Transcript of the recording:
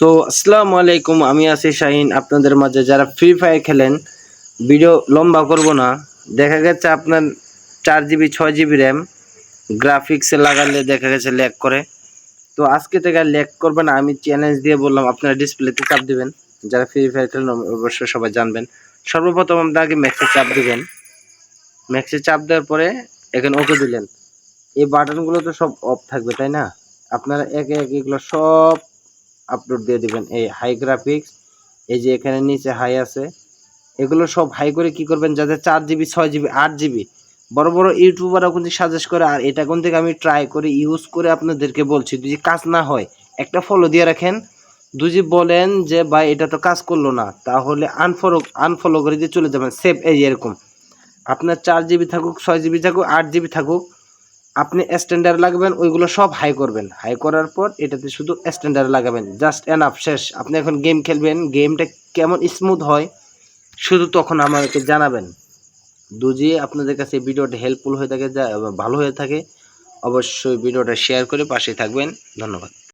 তো আসসালামু আলাইকুম, আমি আছি শাহিন আপনাদের মাঝে। যারা ফ্রি ফায়ার খেলেন, ভিডিও লম্বা করব না। দেখা গেছে আপনার 4 জিবি 6 জিবি র্যাম গ্রাফিক্সে লাগালে দেখা গেছে ল্যাগ করে। তো আজকে থেকে আর ল্যাগ করবে না, আমি চ্যালেঞ্জ দিয়ে বললাম। আপনারা ডিসপ্লেতে চাপ দিবেন, যারা ফ্রি ফায়ার খেলেন অবশ্যই সবাই জানবেন। সর্বপ্রথম আপনাকে ম্যাক্সে চাপ দিবেন। ম্যাক্সে চাপ দেওয়ার পরে এখানে ওকে দিলেন। এই বাটনগুলো তো সব অফ থাকবে, তাই না? আপনারা একে একে এগুলো সব আপলোড দিয়ে দিবেন। এই হাই গ্রাফিক্স, এই যে এখানে নিচে হাই আছে, এগুলো সব হাই করে কি করবেন, যাতে 4 জিবি 6 জিবি 8 জিবি বড় বড় ইউটিউবাররা কিন্তু সাজেস্ট করে। আর এটা কোন থেকে আমি ট্রাই করে ইউজ করে আপনাদেরকে বলছি। যদি কাজ না হয় একটা ফলো দিয়ে রাখেন। যদি বলেন যে ভাই এটা তো কাজ করলো না, তাহলে আনফলো করে দিয়ে চলে যাবেন। সেভ এই এরকম আপনার 4 জিবি থাকুক 6 জিবি থাকুক 8 জিবি থাকুক, আপনি স্ট্যান্ডার্ড লাগাবেন। ওইগুলো সব হাই করবেন। হাই করার পর এটাতে শুধু স্ট্যান্ডার্ড লাগাবেন। জাস্ট এনাফ, শেষ। আপনি এখন গেম খেলবেন, গেমটা কেমন স্মুথ হয় শুধু তখন আমাকে জানাবেন। যদি আপনাদের কাছে ভিডিওটা হেল্পফুল হয়ে থাকে, ভালো হয়ে থাকে, অবশ্যই ভিডিওটা শেয়ার করে পাশে থাকবেন। ধন্যবাদ।